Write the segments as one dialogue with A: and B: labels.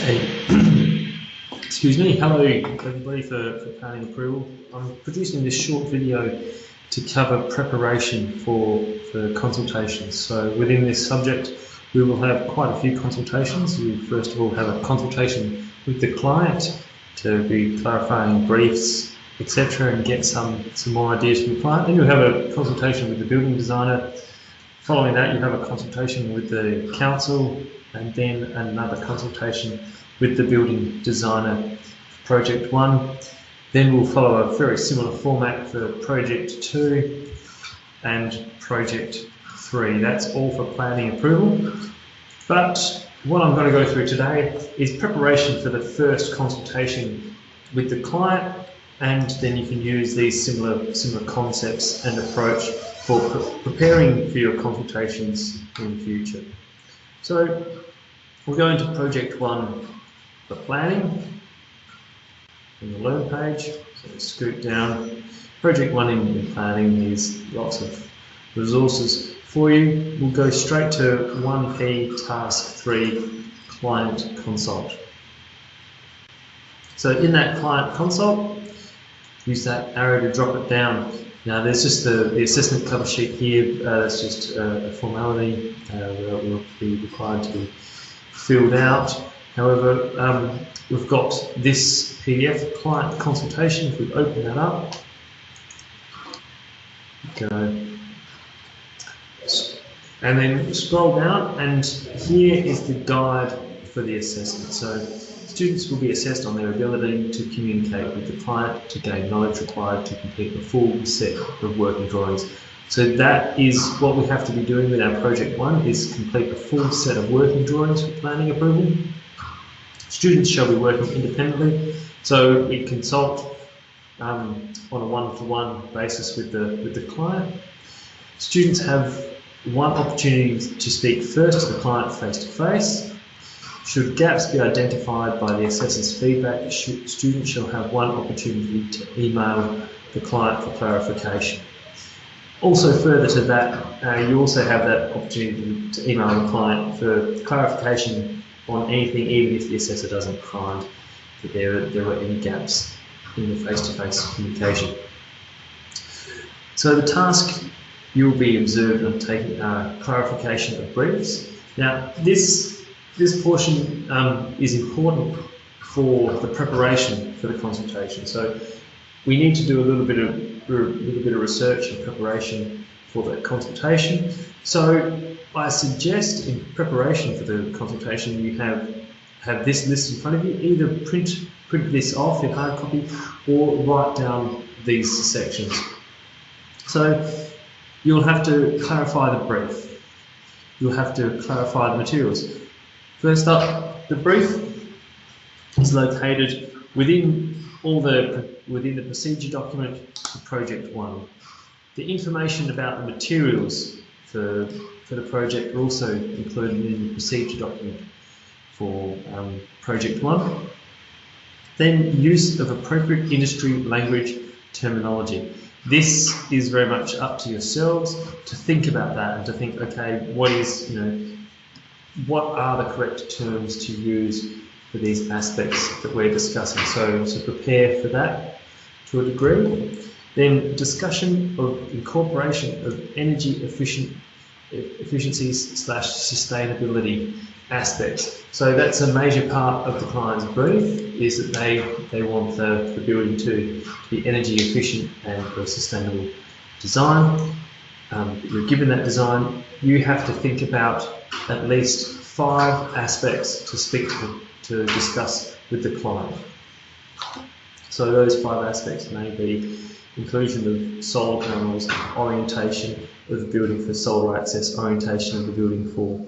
A: Okay. Excuse me. Hello everybody for planning approval. I'm producing this short video to cover preparation for consultations. So within this subject we will have quite a few consultations. We first of all have a consultation with the client to be clarifying briefs, etc., and get some more ideas from the client. Then you'll have a consultation with the building designer. Following that, you have a consultation with the council, and then another consultation with the building designer for project 1. Then we'll follow a very similar format for project 2 and project 3. That's all for planning approval. But what I'm going to go through today is preparation for the first consultation with the client, and then you can use these similar concepts and approach for preparing for your consultations in the future. So we'll go into project 1 for planning on the learn page. So scoot down. Project 1 in planning is lots of resources for you. We'll go straight to 1P task 3 client consult. So in that client consult, use that arrow to drop it down. Now there's just the assessment cover sheet here. That's just a formality that will be required to be filled out. However, we've got this PDF client consultation. If we open that up, go, and then scroll down, and here is the guide for the assessment. So students will be assessed on their ability to communicate with the client to gain knowledge required to complete the full set of working drawings. So that is what we have to be doing with our project 1, is complete a full set of working drawings for planning approval. Students shall be working independently, so we consult on a one-to-one basis with the client. Students have one opportunity to speak first to the client face-to-face. Should gaps be identified by the assessor's feedback, students shall have one opportunity to email the client for clarification. Also further to that, you also have that opportunity to email the client for clarification on anything, even if the assessor doesn't find that there were any gaps in the face-to-face communication. So the task, you will be observed on taking clarification of briefs. Now this portion is important for the preparation for the consultation. So we need to do a little bit of research and preparation for the consultation. So I suggest in preparation for the consultation you have this list in front of you. Either print this off in hard copy or write down these sections. So you'll have to clarify the brief. You'll have to clarify the materials. First up, the brief is located within the procedure document for project 1. The information about the materials for the project are also included in the procedure document for project 1. Then use of appropriate industry language terminology. This is very much up to yourselves to think about that and to think, okay, what are the correct terms to use for these aspects that we're discussing? So prepare for that to a degree. Then discussion of incorporation of energy efficiencies / sustainability aspects. So that's a major part of the client's brief, is that they want the building to be energy efficient and for sustainable design. You're given that design, you have to think about at least 5 aspects to discuss with the client. So those 5 aspects may be inclusion of solar panels, orientation of the building for solar access, orientation of the building for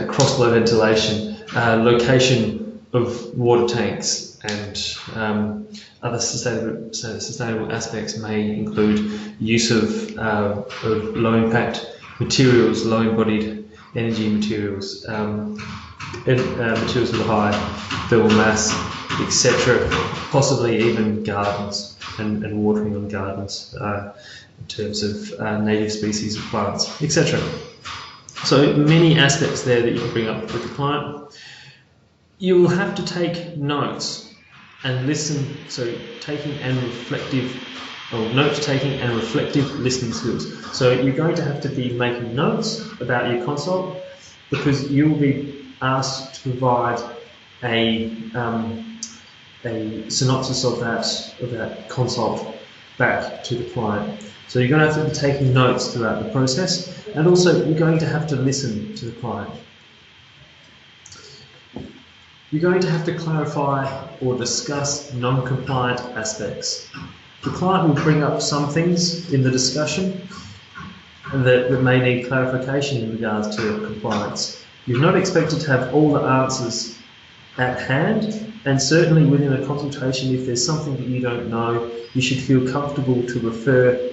A: cross-flow ventilation, location of water tanks, and other sustainable aspects may include use of low-impact materials, low-embodied energy materials, materials with a high thermal mass, etc. Possibly even gardens and watering on gardens in terms of native species of plants, etc. So many aspects there that you can bring up with the client. You will have to take notes and listen, so taking and reflective, or note-taking and reflective listening skills. So you're going to have to be making notes about your consult, because you'll be asked to provide a synopsis of that consult back to the client. So you're going to have to be taking notes throughout the process, and also you're going to have to listen to the client. You're going to have to clarify or discuss non-compliant aspects. The client will bring up some things in the discussion that may need clarification in regards to compliance. You're not expected to have all the answers at hand, and certainly within a consultation, if there's something that you don't know, you should feel comfortable to refer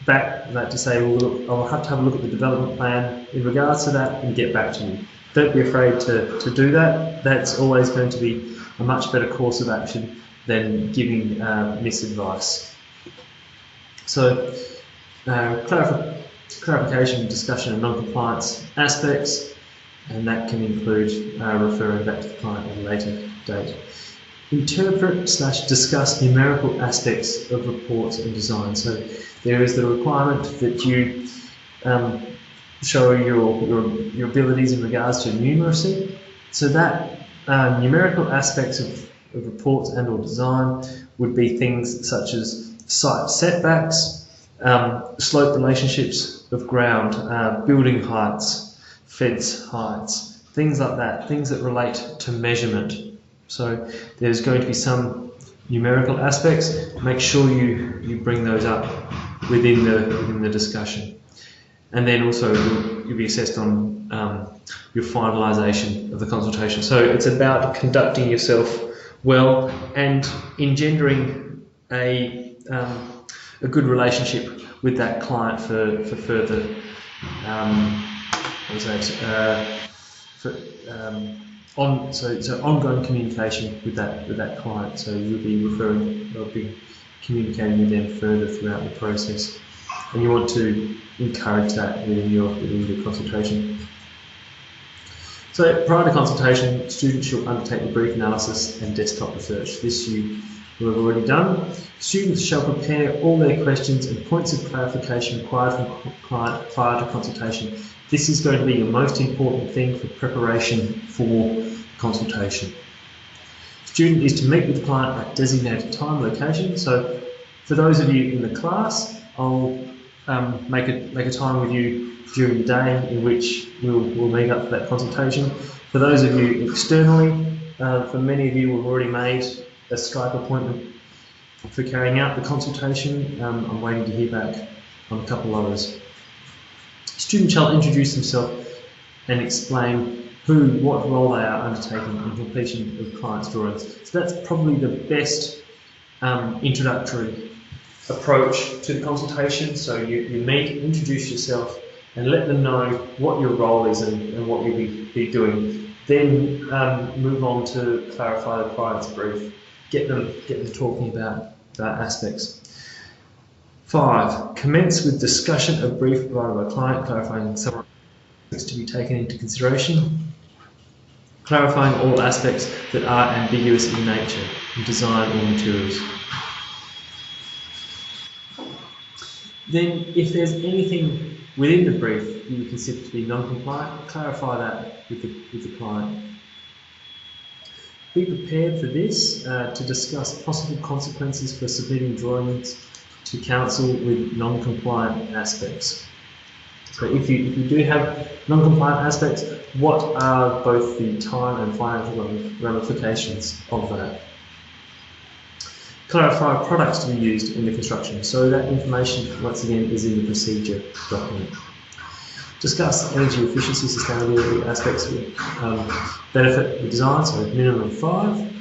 A: back, like to say, well, look, I'll have to have a look at the development plan in regards to that and get back to you. Don't be afraid to do that. That's always going to be a much better course of action than giving misadvice. So, clarification, discussion of non-compliance aspects, and that can include referring back to the client at a later date. Interpret/discuss numerical aspects of reports and design. So there is the requirement that you show your abilities in regards to numeracy. So that numerical aspects of reports and or design would be things such as site setbacks, slope relationships of ground, building heights, fence heights, things like that, things that relate to measurement. So there's going to be some numerical aspects. Make sure you bring those up within the discussion. And then also you'll be assessed on your finalisation of the consultation. So it's about conducting yourself well and engendering a good relationship with that client for further ongoing communication with that client. So you'll be referring, or be communicating with them further throughout the process, and you want to encourage that within your consultation. So prior to consultation, students should undertake the brief analysis and desktop research. This you will have already done. Students shall prepare all their questions and points of clarification required from client prior to consultation. This is going to be your most important thing for preparation for consultation. Student is to meet with the client at designated time and location. So for those of you in the class, I'll make a time with you during the day in which we'll meet up for that consultation. For those of you externally, for many of you we've already made a Skype appointment for carrying out the consultation. I'm waiting to hear back on a couple others. Student shall introduce himself and explain what role they are undertaking in completion of client's drawings. So that's probably the best introductory approach to the consultation. So you meet, introduce yourself, and let them know what your role is and what you'll be doing. Then move on to clarify the client's brief. Get them talking about aspects. 5. Commence with discussion of brief provided by client, clarifying some aspects to be taken into consideration. Clarifying all aspects that are ambiguous in nature, in design or materials. Then, if there's anything within the brief you would consider to be non-compliant, clarify that with the client. Be prepared for this to discuss possible consequences for submitting drawings to council with non-compliant aspects. So if you do have non-compliant aspects, what are both the time and financial ramifications of that? Clarify products to be used in the construction. So that information, once again, is in the procedure document. Discuss energy efficiency, sustainability aspects with benefit the design, so minimum 5.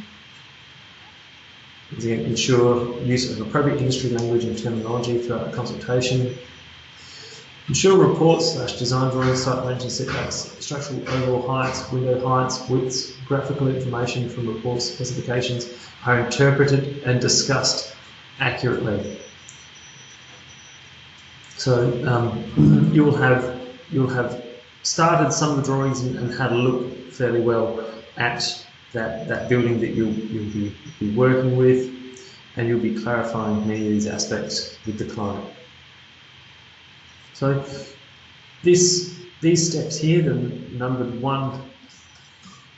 A: Again, ensure use of appropriate industry language and terminology throughout the consultation. Ensure reports/design drawings, site range and setbacks, structural overall heights, window heights, widths, graphical information from reports specifications are interpreted and discussed accurately. So you'll have started some of the drawings and had a look fairly well at that building that you'll be working with, and you'll be clarifying many of these aspects with the client. So these steps here, the numbered 1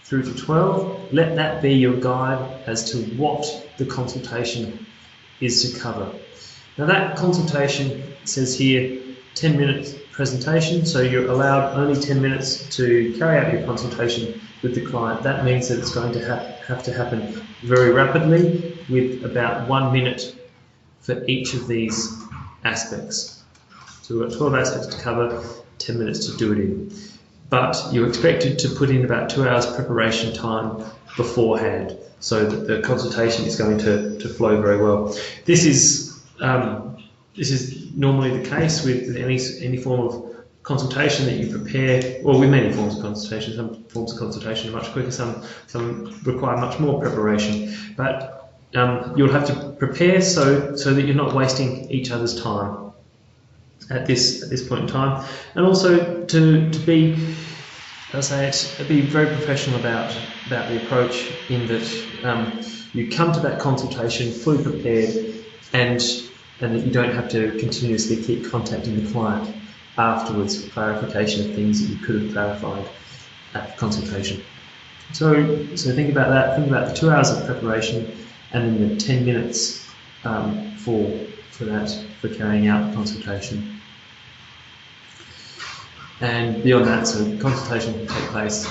A: through to 12, let that be your guide as to what the consultation is to cover. Now that consultation says here 10 minutes presentation, so you're allowed only 10 minutes to carry out your consultation with the client. That means that it's going to have to happen very rapidly, with about 1 minute for each of these aspects. So we've got 12 aspects to cover, 10 minutes to do it in. But you're expected to put in about 2 hours preparation time beforehand, so that the consultation is going to flow very well. This is normally the case with any form of consultation that you prepare, or with many forms of consultation. Some forms of consultation are much quicker, some require much more preparation. But you'll have to prepare so that you're not wasting each other's time at this point in time, and also to be, as I say, be very professional about the approach, in that you come to that consultation fully prepared, and that you don't have to continuously keep contacting the client afterwards for clarification of things that you could have clarified at the consultation. So think about that. Think about the 2 hours of preparation, and then the 10 minutes for carrying out the consultation. And beyond that, so the consultation can take place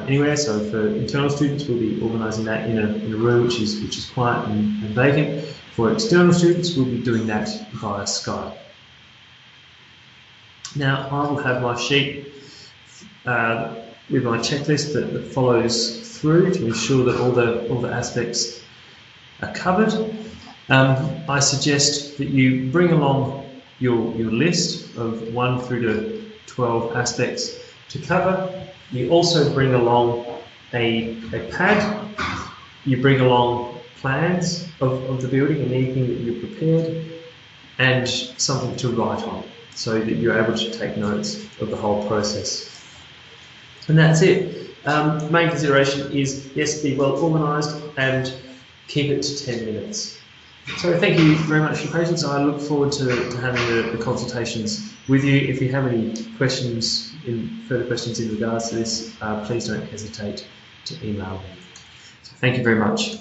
A: anywhere. So for internal students, we'll be organising that in a room which is quiet and vacant. For external students, we'll be doing that via Skype. Now I will have my sheet with my checklist that follows through to ensure that all the aspects are covered. I suggest that you bring along your list of 1 through to 12 aspects to cover. You also bring along a pad. You bring along plans of the building and anything that you've prepared, and something to write on, so that you're able to take notes of the whole process. And that's it. The main consideration is, yes, be well organised and keep it to 10 minutes. So thank you very much for your patience. I look forward to having the consultations with you. If you have any questions, further questions in regards to this, please don't hesitate to email me. So thank you very much.